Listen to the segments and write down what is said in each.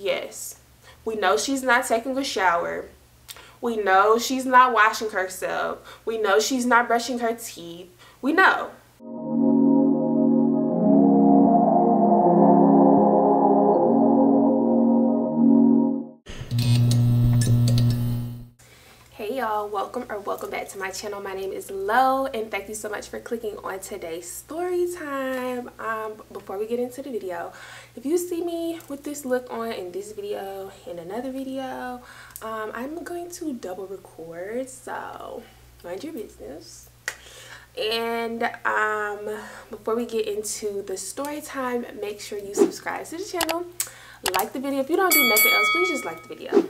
Yes. We know she's not taking a shower. We know she's not washing herself. We know she's not brushing her teeth. We know. Hey y'all, welcome back to my channel. My name is Lo, and thank you so much for clicking on today's story time. Before we get into the video, if you see me with this look on in this video, in another video, I'm going to double record, so mind your business. And before we get into the story time, make sure you subscribe to the channel, like the video. If you don't do nothing else, please just like the video.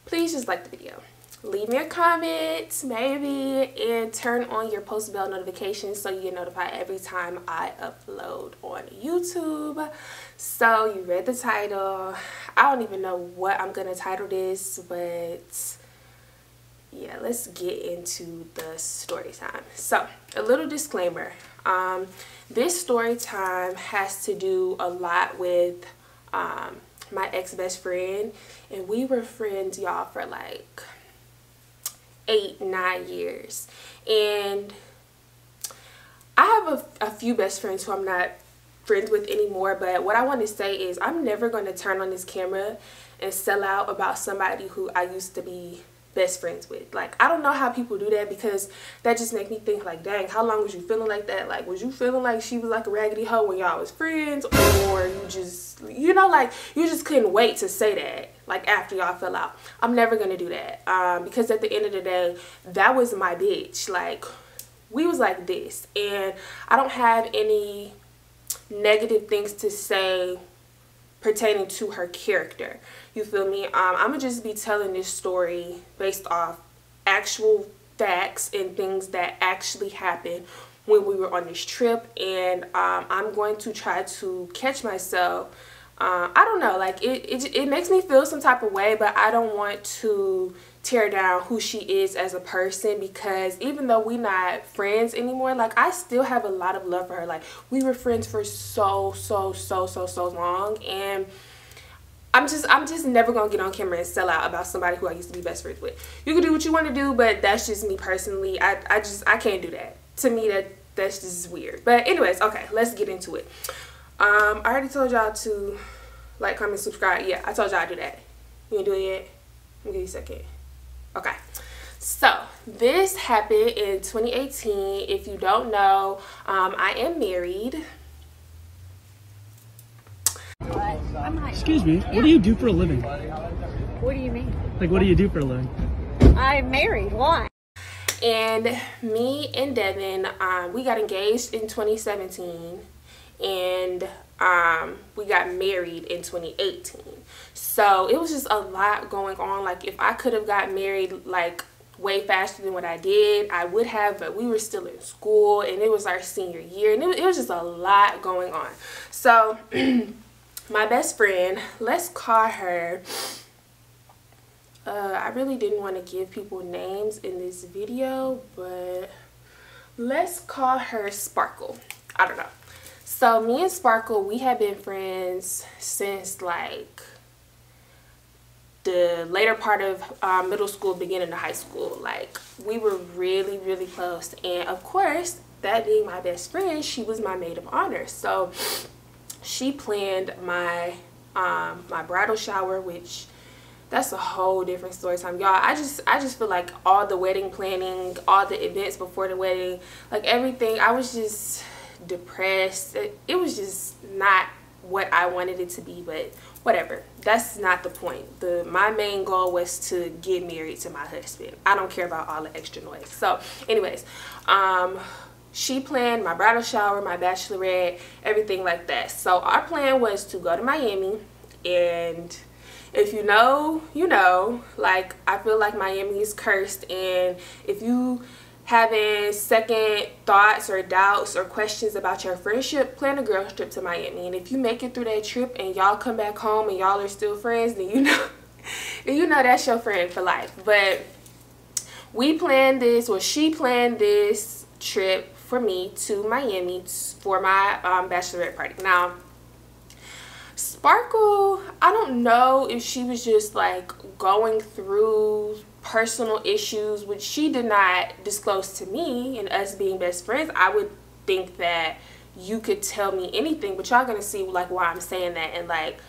Please just like the video. Leave me a comment, maybe, and turn on your post bell notifications so you get notified every time I upload on YouTube. So you read the title. I don't even know what I'm gonna title this, but yeah, let's get into the story time. So a little disclaimer, this story time has to do a lot with my ex-best friend, and we were friends, y'all, for like 8-9 years. And I have a few best friends who I'm not friends with anymore, but what I want to say is I'm never going to turn on this camera and sell out about somebody who I used to be best friends with. Like, I don't know how people do that, because that just makes me think like, dang, how long was you feeling like that? Like, was you feeling like she was like a raggedy hoe when y'all was friends, or you just, you know, like you just couldn't wait to say that like after y'all fell out? I'm never gonna do that, because at the end of the day, that was my bitch. Like, we was like this, and I don't have any negative things to say pertaining to her character. You feel me? I'm gonna just be telling this story based off actual facts and things that actually happened when we were on this trip, and I'm going to try to catch myself. I don't know, like it makes me feel some type of way, but I don't want to tear down who she is as a person, because even though we're not friends anymore, like I still have a lot of love for her. Like, we were friends for so long, and I'm just never gonna get on camera and sell out about somebody who I used to be best friends with. You can do what you want to do, but that's just me personally. I can't do that. To me, that's just weird. But anyways, okay, let's get into it. I already told y'all to like, comment, subscribe. Yeah, I told y'all to do that. You didn't do it yet? Let me give you a second. Okay, so this happened in 2018. If you don't know, I am married. Excuse me, what do you do for a living? What do you mean? Like, what do you do for a living? I'm married. Why? And me and Devin, we got engaged in 2017, and we got married in 2018. So it was just a lot going on. Like, if I could have got married like way faster than what I did, I would have, but we were still in school, and it was our senior year, and it was just a lot going on. So my best friend, let's call her, I really didn't want to give people names in this video, but let's call her Sparkle. I don't know. So me and Sparkle, we have been friends since like the later part of middle school, beginning of high school. Like, we were really close, and of course, that being my best friend, she was my maid of honor. So she planned my my bridal shower, which that's a whole different story time, y'all. I just feel like all the wedding planning, all the events before the wedding, like everything, I was just depressed. It was just not what I wanted it to be, but whatever, that's not the point. My main goal was to get married to my husband. I don't care about all the extra noise. So anyways, she planned my bridal shower, my bachelorette, everything like that. So our plan was to go to Miami, and if you know, you know. Like, I feel like Miami is cursed, and if you having second thoughts or doubts or questions about your friendship, plan a girls trip to Miami. And if you make it through that trip and y'all come back home and y'all are still friends, then you know that's your friend for life. But we planned this, or she planned this trip for me to Miami for my bachelorette party. Now, Sparkle, I don't know if she was just like going through personal issues, which she did not disclose to me, and us being best friends, I would think that you could tell me anything, but y'all gonna see like why I'm saying that, and like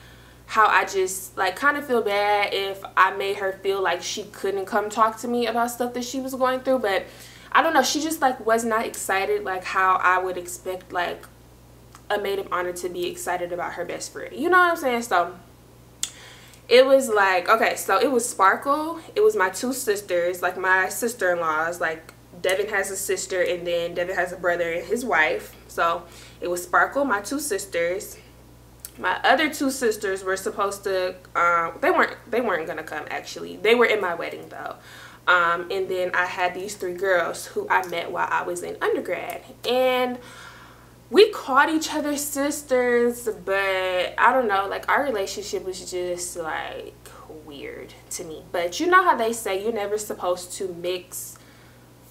how I just like kind of feel bad if I made her feel like she couldn't come talk to me about stuff that she was going through. But I don't know, she just like was not excited like how I would expect like a maid of honor to be excited about her best friend, you know what I'm saying? So it was like, okay, so it was Sparkle, it was my two sisters, like my sister-in-laws, like Devin has a sister and then Devin has a brother and his wife. So it was Sparkle, my two sisters. My other two sisters were supposed to they weren't gonna come, actually. They were in my wedding though. And then I had these three girls who I met while I was in undergrad, and we called each other sisters, but I don't know, like our relationship was just like weird to me. But you know how they say you're never supposed to mix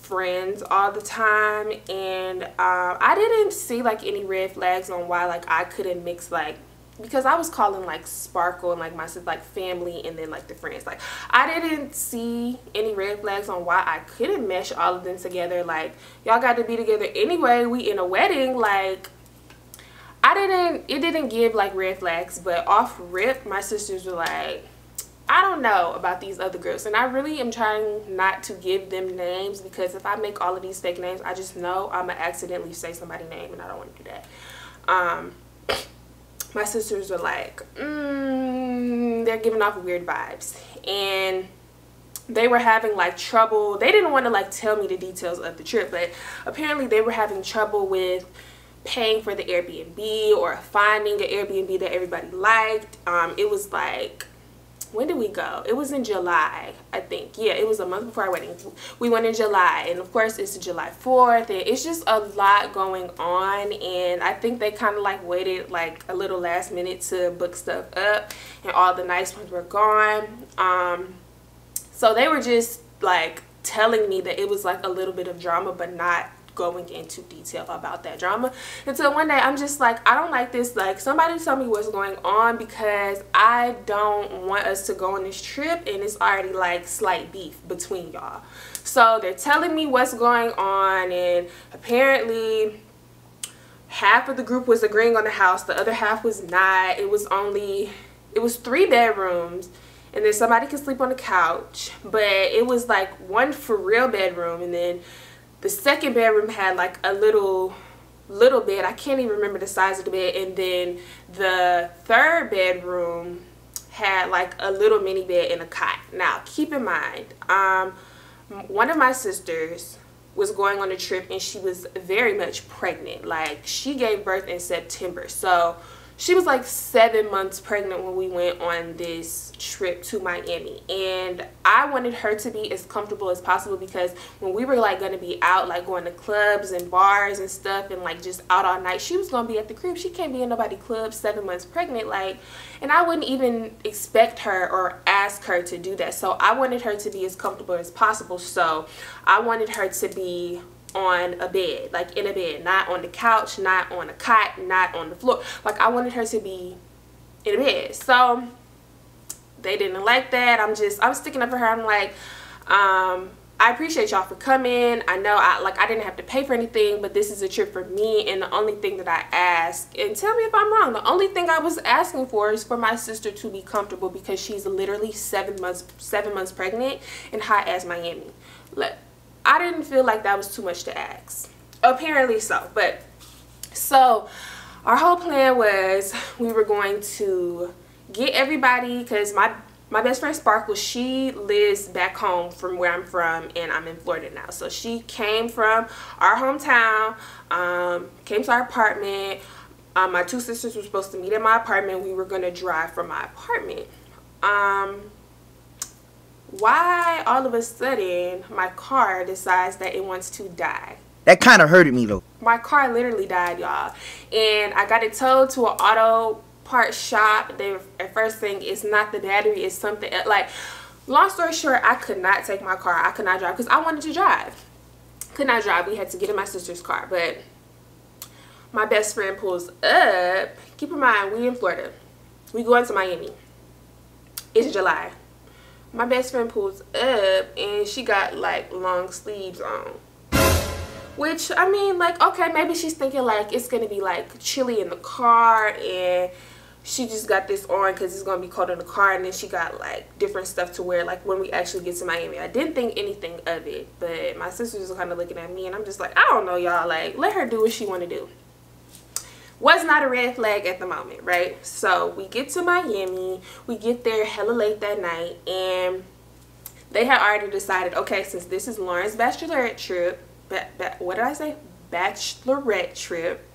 friends all the time, and I didn't see like any red flags on why like I couldn't mix, like, because I was calling like Sparkle and like my sister like family and then like the friends, like I didn't see any red flags on why I couldn't mesh all of them together. Like, y'all got to be together anyway, we in a wedding. Like, it didn't give like red flags. But off rip, my sisters were like, I don't know about these other girls, and I really am trying not to give them names, because if I make all of these fake names, I just know I'm gonna accidentally say somebody's name, and I don't want to do that. My sisters were like, they're giving off weird vibes, and they were having like trouble. They didn't want to like tell me the details of the trip, but apparently they were having trouble with paying for the Airbnb or finding an Airbnb that everybody liked. It was like, when did we go? It was in July, I think. Yeah, it was a month before our wedding. We went in July, and of course it's July 4th, and it's just a lot going on, and I think they kind of like waited like a little last minute to book stuff up, and all the nice ones were gone. So they were just like telling me that it was like a little bit of drama, but not going into detail about that drama, until one day I'm just like, I don't like this. Like, somebody tell me what's going on, because I don't want us to go on this trip and it's already like slight beef between y'all. So they're telling me what's going on, and apparently half of the group was agreeing on the house, the other half was not. It was 3 bedrooms, and then somebody could sleep on the couch, but it was like one for real bedroom, and then the second bedroom had like a little bed. I can't even remember the size of the bed. And then the third bedroom had like a little mini bed and a cot. Now, keep in mind, one of my sisters was going on a trip, and she was very much pregnant. Like, she gave birth in September. So she was like 7 months pregnant when we went on this trip to Miami, and I wanted her to be as comfortable as possible, because when we were like going to be out, like going to clubs and bars and stuff, and like just out all night, she was going to be at the crib. She can't be in nobody club 7 months pregnant, like, and I wouldn't even expect her or ask her to do that. So I wanted her to be as comfortable as possible. So I wanted her to be on a bed, like in a bed, not on the couch, not on a cot, not on the floor. Like, I wanted her to be in a bed. So they didn't like that. I'm sticking up for her. I'm like, I appreciate y'all for coming. I know I didn't have to pay for anything, but this is a trip for me, and the only thing that I ask, and tell me if I'm wrong, the only thing I was asking for is for my sister to be comfortable, because she's literally 7 months pregnant in hot ass Miami. I didn't feel like that was too much to ask. Apparently so. But so our whole plan was we were going to get everybody, because my best friend Sparkle, she lives back home from where I'm from, and I'm in Florida now. So she came from our hometown, came to our apartment. My two sisters were supposed to meet at my apartment. We were going to drive from my apartment. Why all of a sudden my car decides that it wants to die? That kind of hurted me though. My car literally died, y'all, and I got it towed to an auto parts shop. They were at first saying it's not the battery, it's something like, long story short, I could not take my car. I could not drive, because I wanted to drive. Could not drive. We had to get in my sister's car. But my best friend pulls up. Keep in mind, we in Florida. We going to Miami. It's July. My best friend pulls up and she got like long sleeves on. Which, I mean, like, okay, maybe she's thinking like it's gonna be like chilly in the car and she just got this on because it's gonna be cold in the car, and then she got like different stuff to wear like when we actually get to Miami. I didn't think anything of it, but my sisters were kind of looking at me and I'm just like, I don't know, y'all, like, let her do what she want to do. Was not a red flag at the moment, right? So we get to Miami, we get there hella late that night, and they had already decided, okay, since this is Lauren's bachelorette trip, what did I say? Bachelorette trip,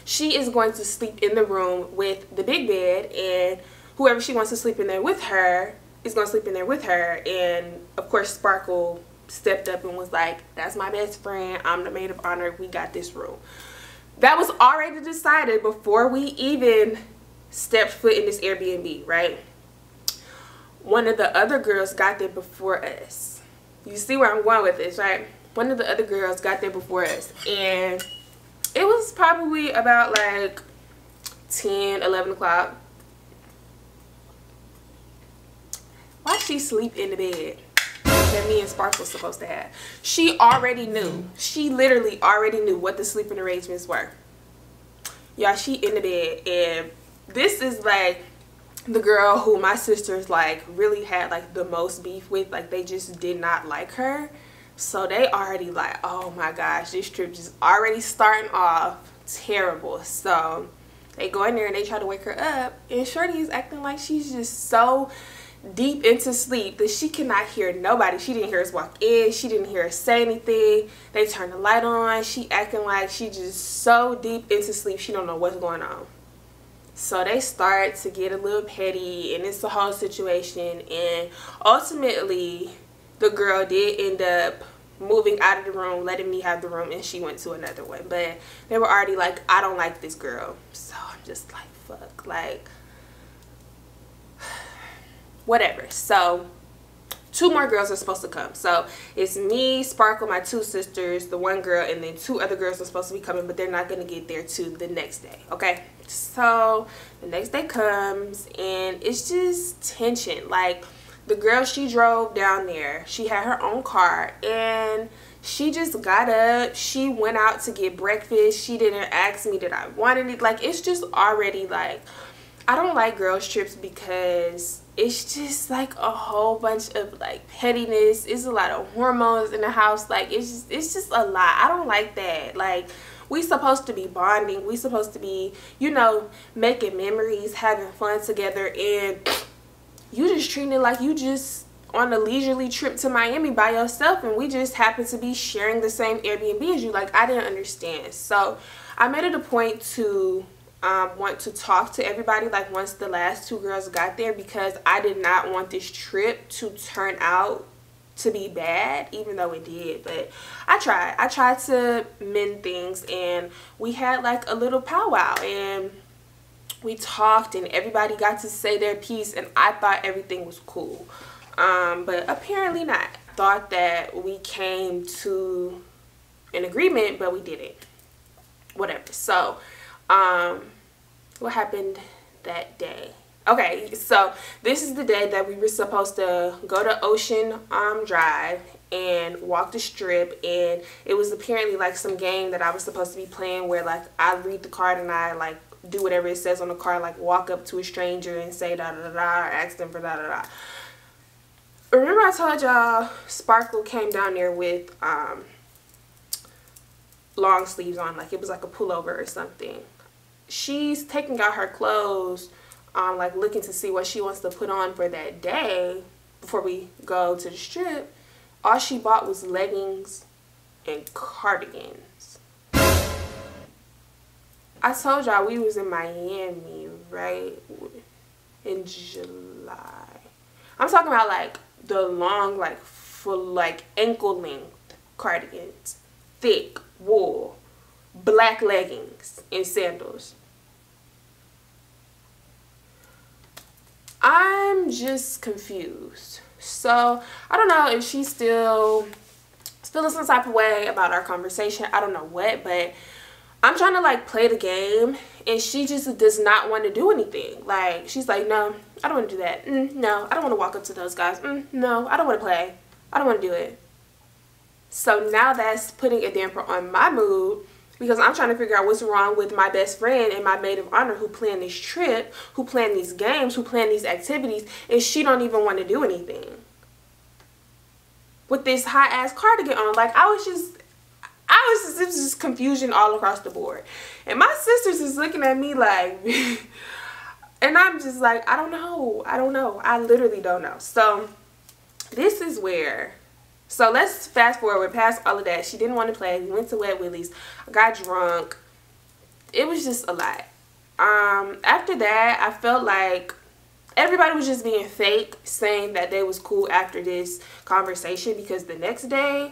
she is going to sleep in the room with the big bed, and whoever she wants to sleep in there with her is going to sleep in there with her. And of course Sparkle stepped up and was like, that's my best friend, I'm the maid of honor, we got this room. That was already decided before we even stepped foot in this Airbnb, right? One of the other girls got there before us. You see where I'm going with this, right? One of the other girls got there before us, and it was probably about like 10, 11 o'clock. Why she sleep in the bed that me and Sparkle was supposed to have? She already knew. She literally already knew what the sleeping arrangements were. Y'all, she in the bed, and this is like the girl who my sisters like really had like the most beef with. Like, they just did not like her. So they already like, oh my gosh, this trip just already starting off terrible. So they go in there and they try to wake her up, and Shorty is acting like she's just so deep into sleep that she cannot hear nobody. She didn't hear us walk in, she didn't hear us say anything. They turn the light on, she acting like she just so deep into sleep she don't know what's going on. So they start to get a little petty, and it's the whole situation, and ultimately the girl did end up moving out of the room, letting me have the room, and she went to another one. But they were already like, I don't like this girl. So I'm just like, fuck, like, whatever. So 2 more girls are supposed to come. So it's me, Sparkle, my 2 sisters, the 1 girl, and then 2 other girls are supposed to be coming, but they're not going to get there till the next day, okay? So the next day comes, and it's just tension. Like, the girl, she drove down there, she had her own car, and she just got up, she went out to get breakfast, she didn't ask me that I wanted it. Like, it's just already like, I don't like girls trips because it's just like a whole bunch of like pettiness. It's a lot of hormones in the house. Like, it's just a lot. I don't like that. Like, we supposed to be bonding, we supposed to be, you know, making memories, having fun together, and you just treating it like you just on a leisurely trip to Miami by yourself, and we just happen to be sharing the same Airbnb as you. Like, I didn't understand. So I made it a point to want to talk to everybody like once the last 2 girls got there, because I did not want this trip to turn out to be bad, even though it did. But I tried to mend things, and we had like a little powwow, and we talked, and everybody got to say their piece, and I thought everything was cool, but apparently not. Thought that we came to an agreement, but we didn't. Whatever. So what happened that day? Okay, so this is the day that we were supposed to go to Ocean Drive and walk the strip, and it was apparently like some game that I was supposed to be playing where like I read the card and I like do whatever it says on the card, like walk up to a stranger and say da da da da, or ask them for da da da. Remember I told y'all Sparkle came down there with long sleeves on, like it was like a pullover or something. She's taking out her clothes, like looking to see what she wants to put on for that day before we go to the strip. All she bought was leggings and cardigans. I told y'all we was in Miami, right, in July. I'm talking about like the long, like full, like ankle length cardigans, thick wool, black leggings and sandals. I'm just confused. So I don't know if she's still feeling some type of way about our conversation. I don't know what, but I'm trying to like play the game, and she just does not want to do anything. Like, she's like, no, I don't want to do that. No, I don't want to walk up to those guys. No, I don't want to play. I don't want to do it. So now that's putting a damper on my mood, because I'm trying to figure out what's wrong with my best friend and my maid of honor who planned this trip, who planned these games, who planned these activities, and she don't even want to do anything. With this hot ass cardigan on, like, it was just confusion all across the board. And my sisters is looking at me like, and I'm just like, I don't know. I literally don't know. So this is where, so let's fast forward. We're past all of that. She didn't want to play. We went to Wet Willie's. I got drunk. It was just a lot. After that, I felt like everybody was just being fake, saying that they was cool after this conversation, because the next day,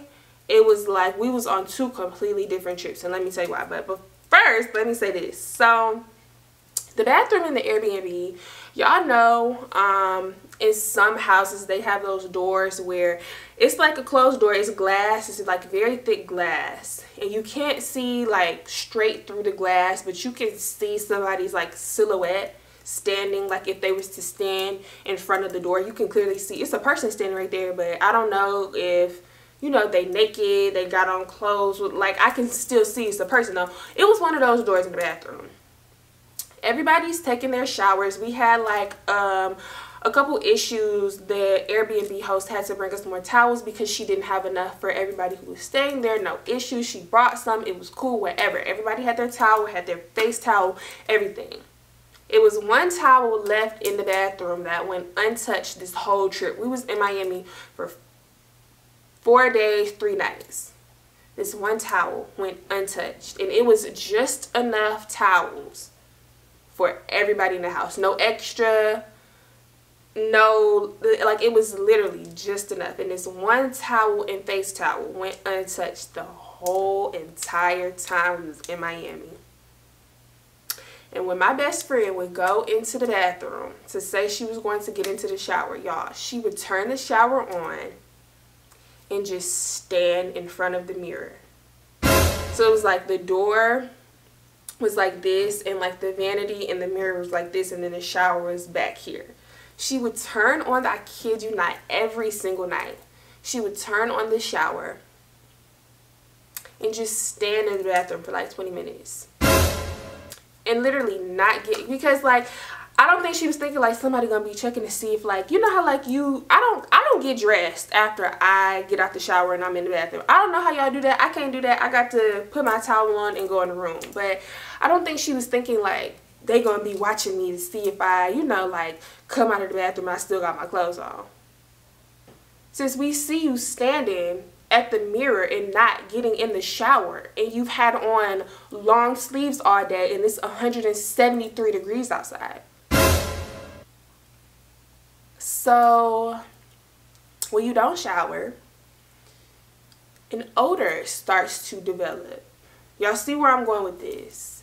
it was like we was on two completely different trips. And let me tell you why. But first, let me say this. So the bathroom in the Airbnb, y'all know, in some houses they have those doors where it's like a closed door. It's glass. It's like very thick glass, and you can't see like straight through the glass, but you can see somebody's like silhouette standing. Like if they was to stand in front of the door, you can clearly see it's a person standing right there. But I don't know if, you know, they naked, they got on clothes. Like, I can still see it's a person though. It was one of those doors in the bathroom. Everybody's taking their showers. We had like a couple issues. The Airbnb host had to bring us more towels because she didn't have enough for everybody who was staying there. No issue. She brought some. It was cool, whatever. Everybody had their towel, had their face towel, everything. It was one towel left in the bathroom that went untouched this whole trip. We was in Miami for 4 days, 3 nights. This one towel went untouched, and it was just enough towels for everybody in the house. No extra, no, like, it was literally just enough. And this one towel and face towel went untouched the whole entire time we was in Miami. And when my best friend would go into the bathroom to say she was going to get into the shower, y'all, she would turn the shower on and just stand in front of the mirror. So it was like the door was like this, and like the vanity in the mirror was like this, and then the shower was back here. She would turn on, I kid you not, every single night, she would turn on the shower and just stand in the bathroom for like 20 minutes. And literally not get, because like, I don't think she was thinking like somebody gonna be checking to see if, like, you know how like I don't get dressed after I get out the shower and I'm in the bathroom. I don't know how y'all do that. I can't do that. I got to put my towel on and go in the room. But I don't think she was thinking like they gonna be watching me to see if I, you know, like come out of the bathroom and I still got my clothes on. Since we see you standing at the mirror and not getting in the shower, and you've had on long sleeves all day, and it's 173 degrees outside. So when you don't shower, an odor starts to develop. Y'all see where I'm going with this?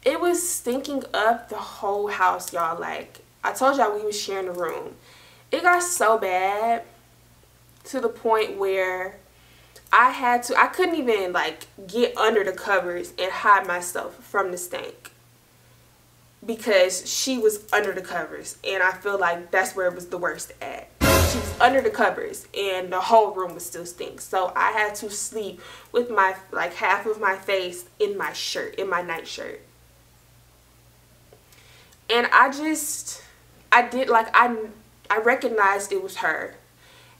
It was stinking up the whole house, y'all. Like, I told y'all we was sharing a room. It got so bad to the point where I couldn't even like get under the covers and hide myself from the stink, because she was under the covers, and I feel like that's where it was the worst at. She was under the covers and the whole room was still stink. So I had to sleep with my, like, half of my face in my shirt, in my nightshirt. And I recognized it was her.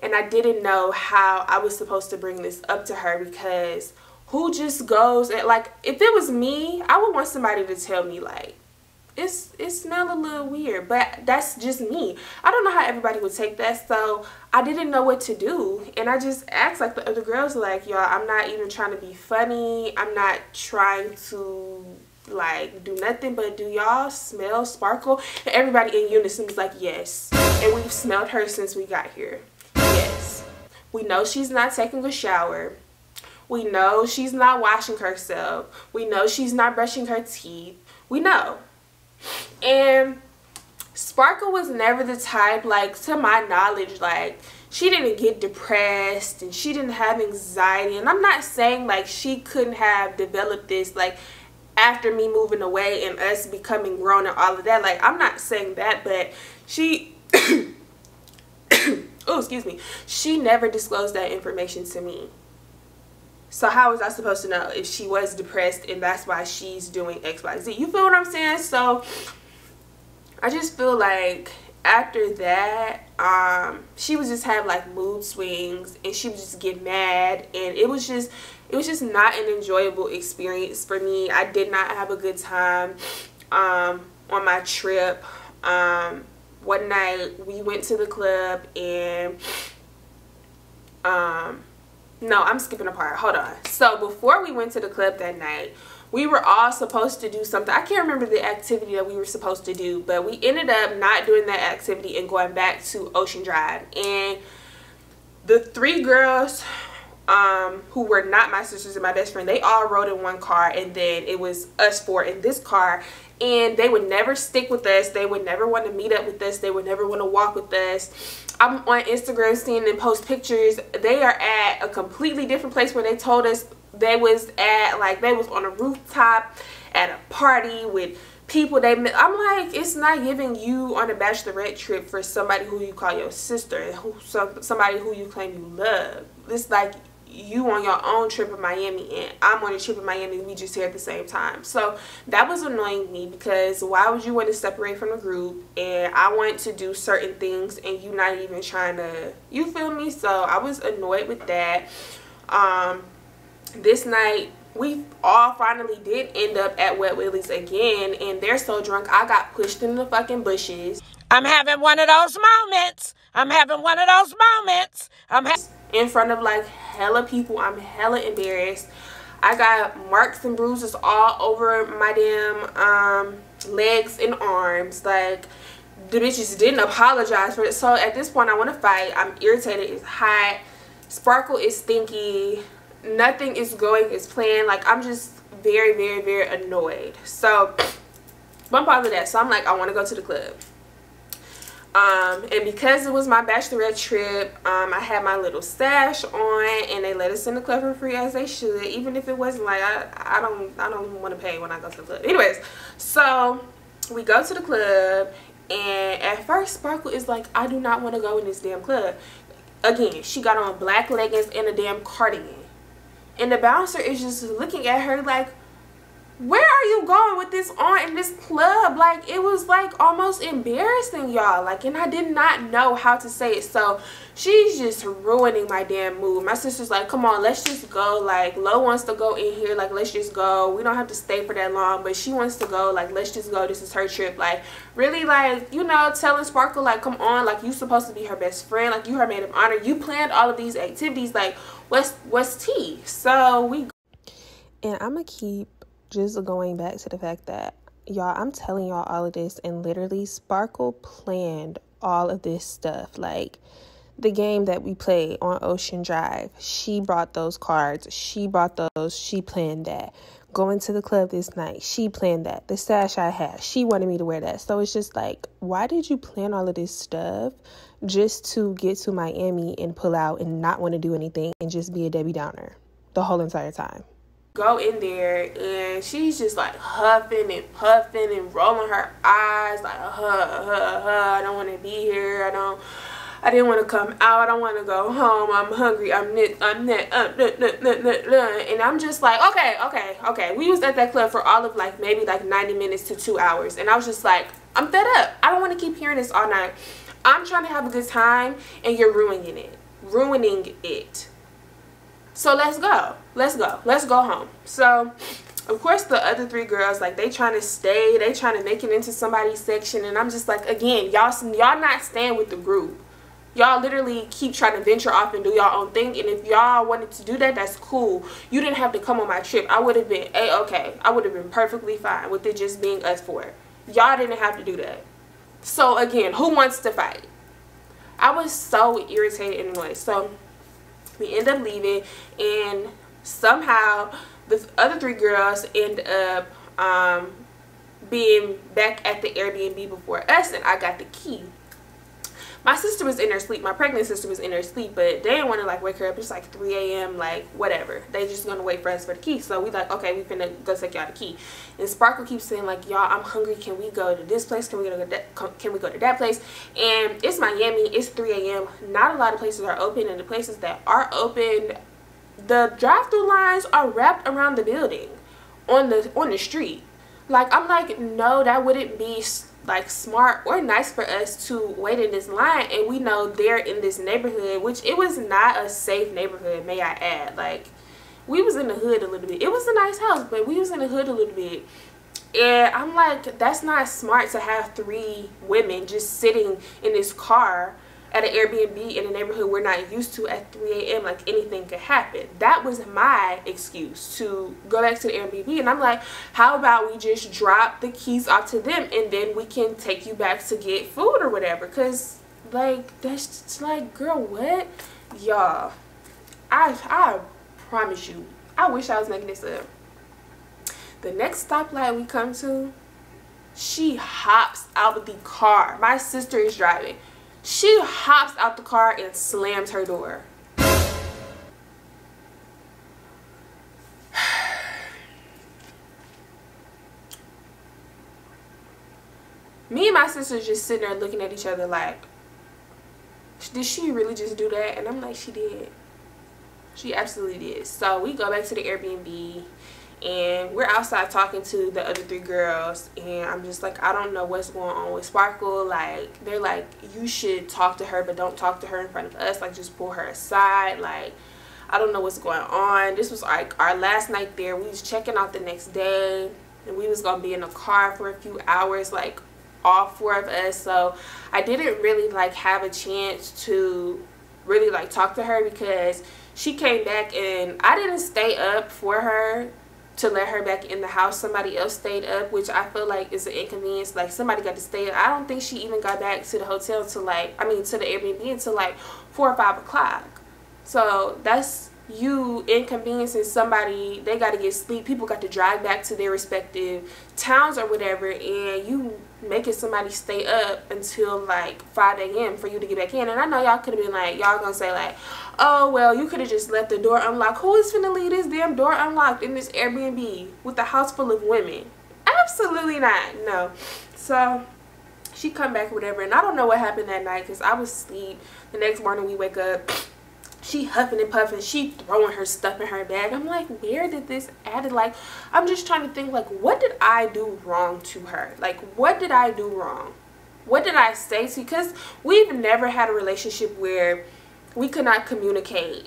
And I didn't know how I was supposed to bring this up to her, because who just goes and, like, if it was me, I would want somebody to tell me, like, it smelled a little weird, but that's just me. I don't know how everybody would take that, so I didn't know what to do. And I just asked, like, the other girls, like, y'all, I'm not even trying to be funny. I'm not trying to, like, do nothing, but do y'all smell Sparkle? And everybody in unison was like, yes. And we've smelled her since we got here. Yes. We know she's not taking a shower. We know she's not washing herself. We know she's not brushing her teeth. We know. And Sparkle was never the type, like, to my knowledge, like, she didn't get depressed and she didn't have anxiety. And I'm not saying like she couldn't have developed this like after me moving away and us becoming grown and all of that. Like, I'm not saying that, but she oh, excuse me, she never disclosed that information to me. So how was I supposed to know if she was depressed and that's why she's doing XYZ? You feel what I'm saying? So I just feel like after that, she would just have like mood swings and she would just get mad, and it was just not an enjoyable experience for me. I did not have a good time on my trip. One night we went to the club and no, I'm skipping a part. Hold on. So before we went to the club that night, we were all supposed to do something. I can't remember the activity that we were supposed to do, but we ended up not doing that activity and going back to Ocean Drive. And the 3 girls who were not my sisters and my best friend, they all rode in one car, and then it was us 4 in this car. And they would never stick with us. They would never want to meet up with us. They would never want to walk with us. I'm on Instagram seeing them post pictures. They are at a completely different place where they told us they was at. Like, they was on a rooftop at a party with people they met. I'm like, it's not giving you on a bachelorette trip for somebody who you call your sister and somebody who you claim you love. It's like you on your own trip in Miami and I'm on a trip in Miami. We just here at the same time. So that was annoying me, because why would you want to separate from the group and I want to do certain things and you not even trying to, you feel me? So I was annoyed with that. This night we all finally did end up at Wet Willie's again, and they're so drunk I got pushed in the fucking bushes. I'm having one of those moments. In front of like hella people. I'm hella embarrassed. I got marks and bruises all over my damn legs and arms. Like, the bitches didn't apologize for it. So at this point I want to fight. I'm irritated. It's hot. Sparkle is stinky. Nothing is going as planned. Like, I'm just very, very, very annoyed. So bump all of that. So I'm like, I want to go to the club. And because it was my bachelorette trip, I had my little stash on, and they let us in the club for free, as they should, even if it wasn't like I don't want to pay when I go to the club. Anyways, so we go to the club, and at first Sparkle is like, I do not want to go in this damn club. Again, she got on black leggings and a damn cardigan, and the bouncer is just looking at her like, where are you going with this on in this club? Like, it was like almost embarrassing, y'all. Like, and I did not know how to say it. So she's just ruining my damn mood. My sister's like, come on, let's just go. Like, Lo wants to go in here. Like, let's just go. We don't have to stay for that long, but she wants to go. Like, let's just go. This is her trip. Like, really, like, you know, telling Sparkle, like, come on. Like, you supposed to be her best friend. Like, you her maid of honor. You planned all of these activities. Like, what's tea? So we, and I'm gonna keep just going back to the fact that, y'all, I'm telling y'all all of this, and literally Sparkle planned all of this stuff. Like, the game that we played on Ocean Drive, she brought those cards, she brought those, she planned that. Going to the club this night, she planned that. The stash I had, she wanted me to wear that. So it's just like, why did you plan all of this stuff just to get to Miami and pull out and not want to do anything and just be a Debbie Downer the whole entire time? go in there and she's just like huffing and puffing and rolling her eyes like, I don't want to be here. I didn't want to come out. I don't want to go home. I'm hungry. I'm and I'm just like, okay. We was at that club for all of like maybe like 90 minutes to 2 hours, and I was just like, I'm fed up. I don't want to keep hearing this all night. I'm trying to have a good time and you're ruining it. So let's go home. So of course the other three girls, like, they trying to stay, they trying to make it into somebody's section, and I'm just like, again, y'all not staying with the group. Y'all literally keep trying to venture off and do y'all own thing, and if y'all wanted to do that, that's cool. You didn't have to come on my trip. I would have been okay. I would have been perfectly fine with it just being us four. Y'all didn't have to do that. So again, who wants to fight? I was so irritated and annoyed. So we end up leaving, and somehow the other three girls end up being back at the Airbnb before us, and I got the key. My sister was in her sleep. My pregnant sister was in her sleep, but they didn't want to like wake her up. It's like 3 a.m. like whatever. They just gonna wait for us for the key. So we like, okay, we finna go take y'all the key. And Sparkle keeps saying like, y'all, I'm hungry. Can we go to this place? Can we go to that? Can we go to that place? And it's Miami. It's 3 a.m. Not a lot of places are open, and the places that are open, the drive-through lines are wrapped around the building, on the street. Like, I'm like, no, that wouldn't be like smart or nice for us to wait in this line, and we know they're in this neighborhood, which it was not a safe neighborhood, may I add. Like, we was in the hood a little bit. It was a nice house, but we was in the hood a little bit. And I'm like, that's not smart to have 3 women just sitting in this car at an Airbnb in a neighborhood we're not used to at 3 a.m. like anything could happen. That was my excuse to go back to the Airbnb. And I'm like, how about we just drop the keys off to them, and then we can take you back to get food or whatever. Because, like, that's just like, girl, what? Y'all, I promise you, I wish I was making this up. The next stoplight we come to, she hops out of the car. My sister is driving. She hops out the car and slams her door. Me and my sister just sitting there looking at each other like, did she really just do that? And I'm like, she did. She absolutely did. So we go back to the Airbnb, and we're outside talking to the other 3 girls, and I'm just like, I don't know what's going on with Sparkle. Like, they're like, you should talk to her, but don't talk to her in front of us. Like, just pull her aside. Like, I don't know what's going on. This was like our last night there. We was checking out the next day, and we was gonna be in the car for a few hours, like all 4 of us. So I didn't really like have a chance to really like talk to her, because she came back and I didn't stay up for her to let her back in the house. Somebody else stayed up, which I feel like is an inconvenience. Like, somebody got to stay up. I don't think she even got back to the hotel till like, I mean to the Airbnb until like 4 or 5 o'clock. So that's you inconveniencing somebody. They got to get sleep. People got to drive back to their respective towns or whatever, and you making somebody stay up until like 5 a.m. for you to get back in. And I know y'all could have been like, y'all gonna say like, oh well, you could have just left the door unlocked. Who is finna leave this damn door unlocked in this Airbnb with a house full of women? Absolutely not. No. So she come back or whatever, and I don't know what happened that night because I was asleep. The next morning we wake up, she huffing and puffing, she throwing her stuff in her bag. I'm like, where did this add? Like, I'm just trying to think, like, what did I do wrong to her? Like, what did I do wrong? What did I say to? Because we've never had a relationship where we could not communicate.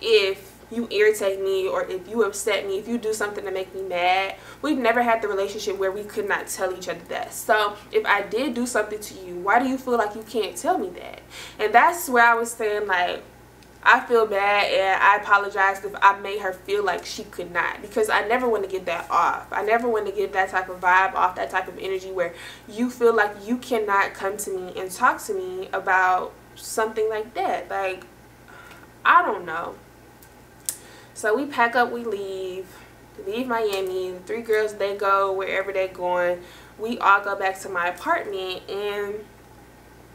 If you irritate me, or if you upset me, if you do something to make me mad, we've never had the relationship where we could not tell each other that. So if I did do something to you, why do you feel like you can't tell me that? And that's where I was saying, like, I feel bad, and I apologized if I made her feel like she could not, because I never want to get that off. I never want to get that type of vibe off, that type of energy where you feel like you cannot come to me and talk to me about something like that. Like, I don't know. So we pack up, we leave Miami. The 3 girls, they go wherever they're going. We all go back to my apartment, and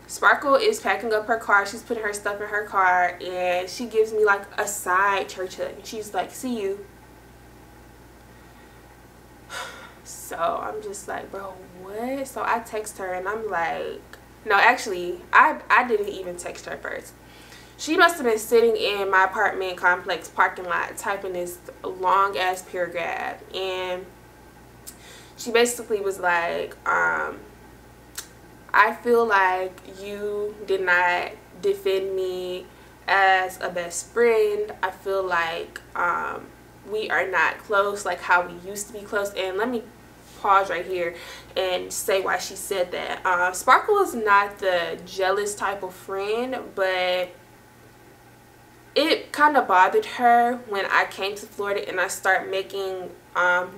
Sparkle is packing up her car. She's putting her stuff in her car, and she gives me like a side church hug. She's like, see you. So I'm just like, bro, what? So I text her, and I'm like, no, actually, I didn't even text her first. She must have been sitting in my apartment complex parking lot typing this long ass paragraph, and she basically was like, I feel like you did not defend me as a best friend. I feel like we are not close like how we used to be close. And let me pause right here and say why she said that. Sparkle is not the jealous type of friend, but it kind of bothered her when I came to Florida and I started making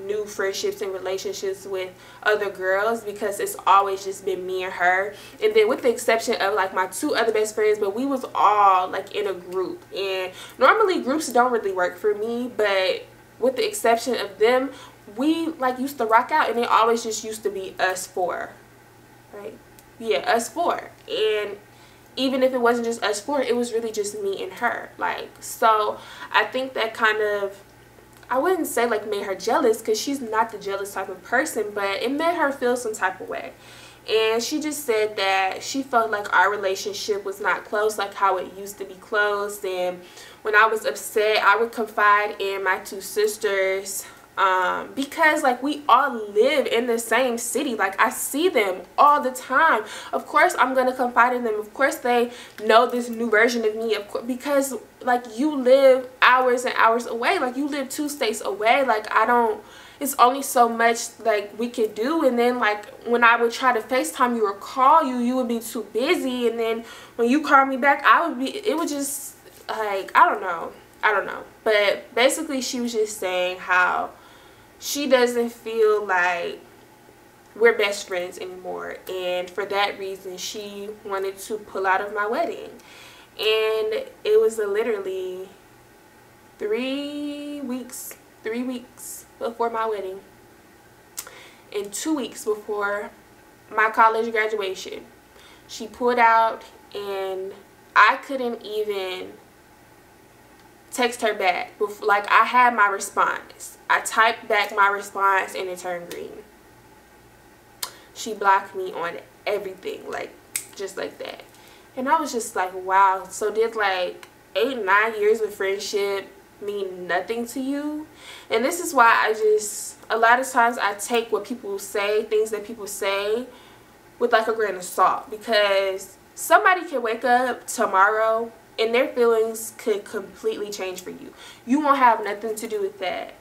new friendships and relationships with other girls, because it's always just been me and her, and then with the exception of like my 2 other best friends, but we was all like in a group, and normally groups don't really work for me, but with the exception of them, we like used to rock out, and it always just used to be us 4, right? Yeah, us 4. And even if it wasn't just us four, it was really just me and her. Like, so I think that kind of, I wouldn't say like made her jealous, because she's not the jealous type of person, but it made her feel some type of way. And she just said that she felt like our relationship was not close like how it used to be close. And when I was upset, I would confide in my two sisters, because like we all live in the same city. Like, I see them all the time. Of course I'm gonna confide in them. Of course they know this new version of me, of course, because like you live hours and hours away. Like, you live 2 states away. Like, it's only so much like we could do. And then like when I would try to FaceTime you or call you, you would be too busy. And then when you call me back, it would just like, I don't know. But basically she was just saying how she doesn't feel like we're best friends anymore, and for that reason she wanted to pull out of my wedding. And it was literally 3 weeks before my wedding and 2 weeks before my college graduation. She pulled out, and I couldn't even text her back. Like, I had my response. I typed back my response and it turned green. She blocked me on everything, like, just like that. And I was just like, wow. So did like 8-9 years of friendship mean nothing to you? And this is why a lot of times I take what people say, things that people say, with like a grain of salt, because somebody can wake up tomorrow and their feelings could completely change for you. You won't have nothing to do with that.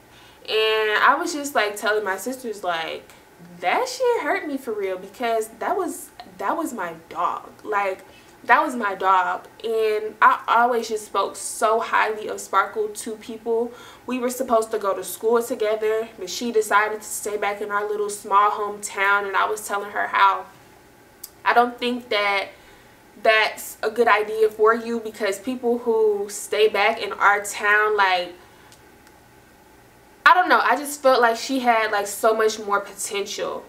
And I was just like telling my sisters, like, that shit hurt me for real, because that was my dog. Like, that was my dog. And I always just spoke so highly of Sparkle to people. We were supposed to go to school together, but she decided to stay back in our little small hometown. And I was telling her how I don't think that that's a good idea for you, because people who stay back in our town, like, I don't know, I just felt like she had like so much more potential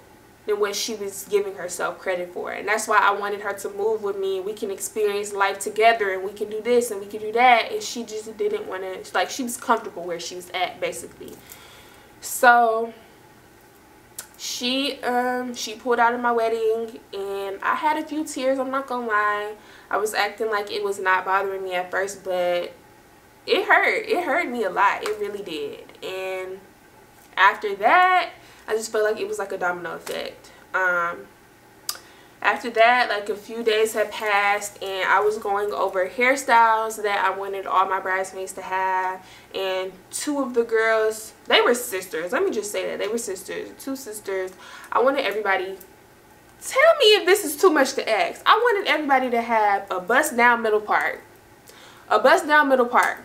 than what she was giving herself credit for. And that's why I wanted her to move with me, and we can experience life together, and we can do this and we can do that. And she just didn't want to, like, she was comfortable where she was at, basically. So she pulled out of my wedding, and I had a few tears, I'm not gonna lie. I was acting like it was not bothering me at first, but it hurt me a lot. It really did. And after that, I just felt like it was like a domino effect. After that, like, a few days had passed, and I was going over hairstyles that I wanted all my bridesmaids to have. And 2 of the girls, they were sisters. Let me just say that. They were sisters. 2 sisters. I wanted everybody, tell me if this is too much to ask, I wanted everybody to have a bust down middle part. A bust down middle part.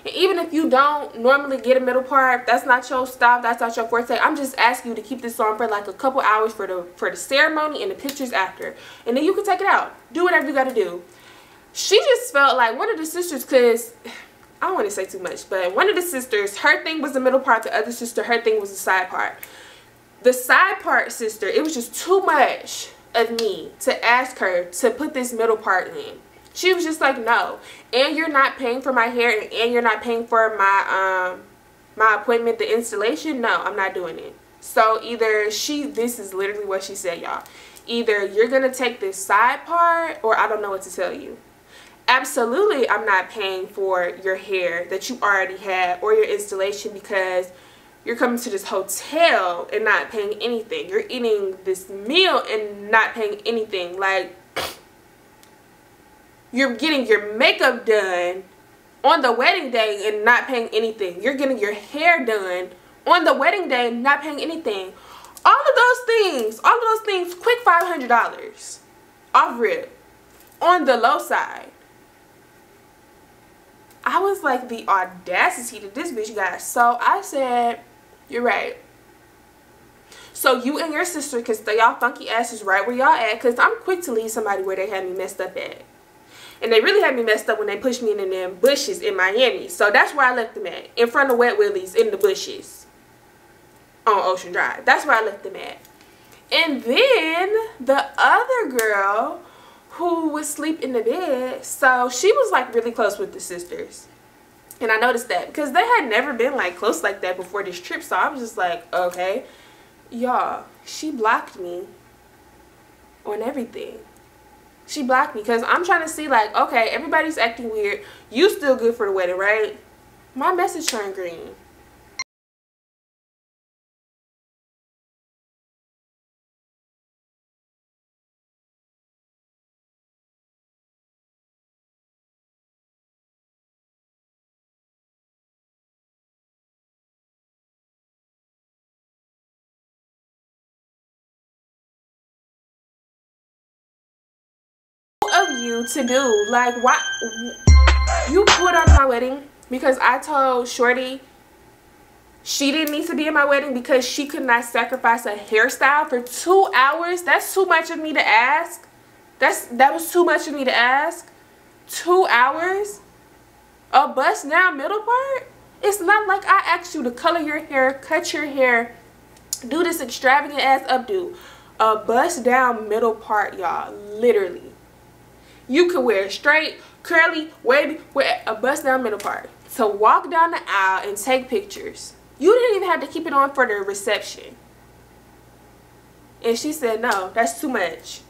And even if you don't normally get a middle part, that's not your style, that's not your forte, I'm just asking you to keep this on for like a couple hours for the ceremony and the pictures after. And then you can take it out. Do whatever you gotta do. She just felt like one of the sisters, because I don't want to say too much, but one of the sisters, her thing was the middle part, the other sister, her thing was the side part. The side part sister, it was just too much of me to ask her to put this middle part in. She was just like, no. And you're not paying for my hair, and you're not paying for my my appointment, the installation. No, I'm not doing it. So either this is literally what she said, y'all. Either you're going to take this side part, or I don't know what to tell you. Absolutely, I'm not paying for your hair that you already had or your installation, because you're coming to this hotel and not paying anything. You're eating this meal and not paying anything. Like, you're getting your makeup done on the wedding day and not paying anything. You're getting your hair done on the wedding day and not paying anything. All of those things, quick $500 off rip, on the low side. I was like, the audacity that this bitch got. So I said, you're right. So you and your sister can stay y'all funky asses right where y'all at, because I'm quick to leave somebody where they had me messed up at. And they really had me messed up when they pushed me in them bushes in Miami. So that's where I left them at. In front of Wet Willie's, in the bushes. On Ocean Drive. That's where I left them at. And then the other girl, who would sleep in the bed. So she was like really close with the sisters. And I noticed that because they had never been like close like that before this trip. So I was just like, okay. Y'all, she blocked me on everything. She blocked me because I'm trying to see like, okay, everybody's acting weird. You still good for the wedding, right? My message turned green. Of you to do like, why you put on my wedding because I told Shorty she didn't need to be in my wedding because she could not sacrifice a hairstyle for 2 hours? That's too much of me to ask. That was too much of me to ask. 2 hours? A bust down middle part? It's not like I asked you to color your hair, cut your hair, do this extravagant ass updo. A bust down middle part, y'all. Literally. You could wear straight, curly, wavy, wear a bust down middle part. To walk down the aisle and take pictures. You didn't even have to keep it on for the reception. And she said, no, that's too much.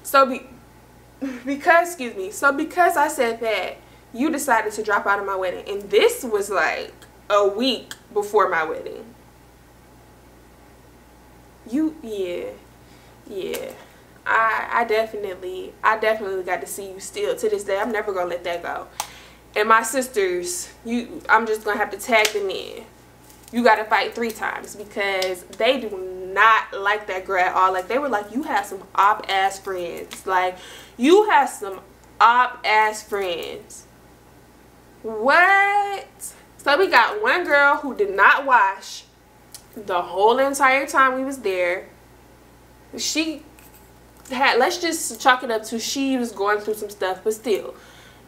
So because I said that, you decided to drop out of my wedding. And this was like a week before my wedding. Yeah. I definitely got to see you still to this day. I'm never gonna let that go. And my sisters, I'm just gonna have to tag them in. You gotta fight 3 times because they do not like that girl at all. Like, they were like, you have some op ass friends. Like, you have some op ass friends. What? So we got one girl who did not wash the whole entire time we was there. She had, let's just chalk it up to she was going through some stuff, but still,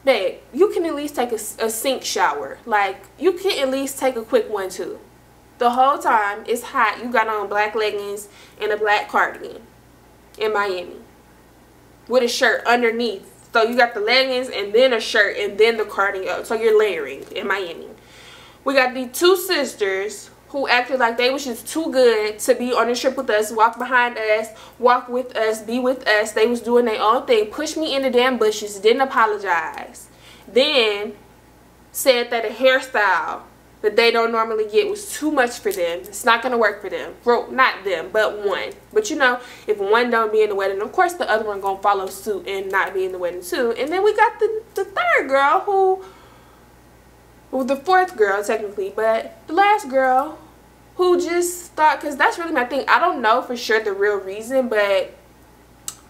babe, you can at least take a sink shower. Like, you can at least take a quick one too. The whole time it's hot, you got on black leggings and a black cardigan in Miami with a shirt underneath. So you got the leggings and then a shirt and then the cardigan. So you're layering in Miami. We got these 2 sisters who acted like they was just too good to be on the trip with us, walk behind us, walk with us, be with us. They was doing their own thing, pushed me in the damn bushes, didn't apologize. Then said that a hairstyle that they don't normally get was too much for them. It's not going to work for them. Well, not them, but one. But you know, if one don't be in the wedding, of course the other one going to follow suit and not be in the wedding too. And then we got the 3rd girl well, the 4th girl technically, but the last girl who just thought, because that's really my thing. I don't know for sure the real reason, but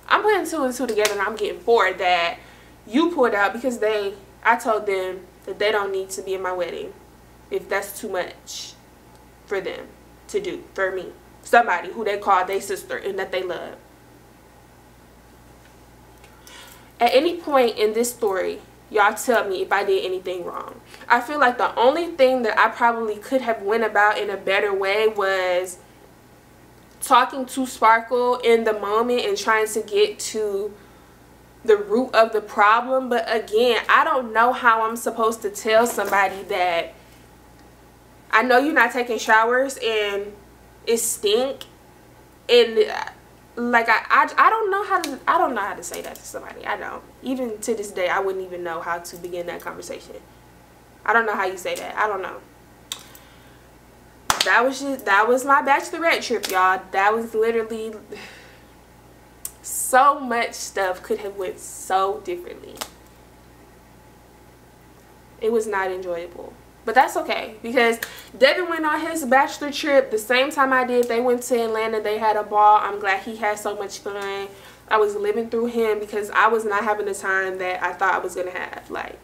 I'm putting 2 and 2 together and I'm getting bored that you pulled out because I told them that they don't need to be in my wedding if that's too much for them to do for me. Somebody who they call their sister and that they love. At any point in this story, y'all tell me if I did anything wrong. I feel like the only thing that I probably could have went about in a better way was talking to Sparkle in the moment and trying to get to the root of the problem. But again, I don't know how I'm supposed to tell somebody that I know you're not taking showers and it stink, and like I don't know how to say that to somebody. I don't. Even to this day, I wouldn't even know how to begin that conversation. I don't know how you say that. I don't know. That was my bachelorette trip, y'all. That was literally, so much stuff could have went so differently. It was not enjoyable. But that's okay, because Devin went on his bachelor trip the same time I did. They went to Atlanta. They had a ball. I'm glad he had so much fun. I was living through him because I was not having the time that I thought I was going to have. Like,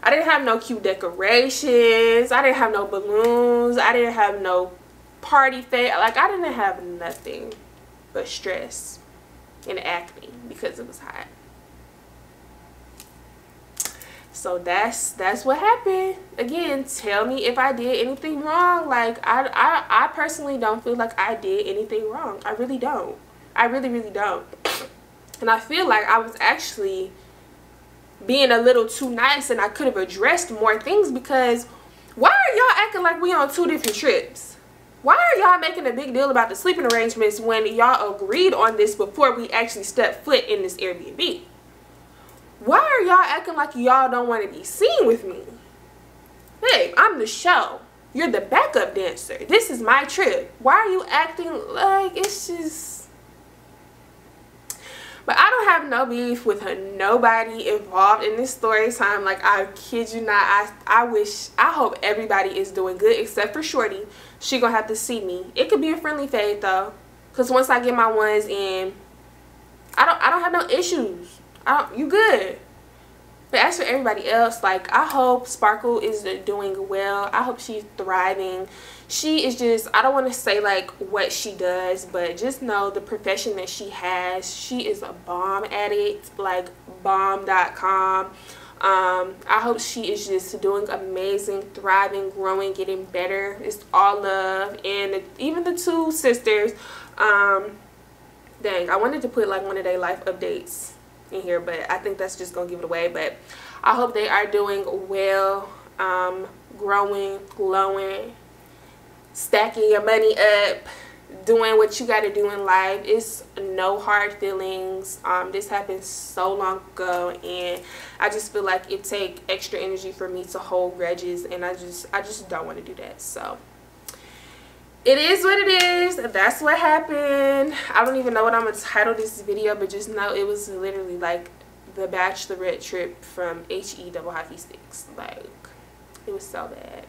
I didn't have no cute decorations. I didn't have no balloons. I didn't have no party face. Like, I didn't have nothing but stress and acne because it was hot. So that's what happened. Again, tell me if I did anything wrong. Like, I personally don't feel like I did anything wrong. I really don't. I really don't. And I feel like I was actually being a little too nice, and I could have addressed more things, because why are y'all acting like we on 2 different trips? Why are y'all making a big deal about the sleeping arrangements when y'all agreed on this before we actually stepped foot in this Airbnb? Why are y'all acting like y'all don't want to be seen with me? Babe, I'm the show. You're the backup dancer. This is my trip. Why are you acting like it's just... But I don't have no beef with nobody involved in this story time. Like, I kid you not. I hope everybody is doing good except for Shorty. She gonna have to see me. It could be a friendly fade though, cause once I get my ones in, I don't have no issues. You good. But as for everybody else, like, I hope Sparkle is doing well. I hope she's thriving. She is just, I don't want to say like what she does, but just know the profession that she has. She is a bomb at it, like bomb.com. I hope she is just doing amazing, thriving, growing, getting better. It's all love. And even the 2 sisters, dang, I wanted to put like one of their life updates in here, but I think that's just gonna give it away. But I hope they are doing well, growing, glowing, stacking your money up, doing what you got to do in life. It's no hard feelings. This happened so long ago, and I just feel like it take extra energy for me to hold grudges, and I just don't want to do that. So it is what it is. That's what happened. I don't even know what I'm gonna title this video, but just know it was literally like the Bachelorette trip from HE double hockey sticks. Like, it was so bad.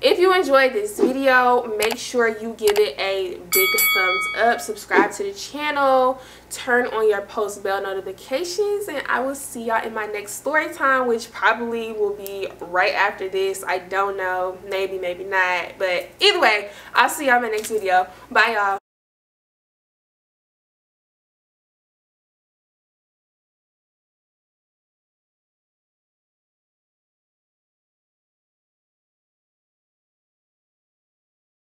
If you enjoyed this video, make sure you give it a big thumbs up, subscribe to the channel, turn on your post bell notifications, and I will see y'all in my next story time, which probably will be right after this. I don't know, maybe not, but either way, I'll see y'all in my next video. Bye, y'all.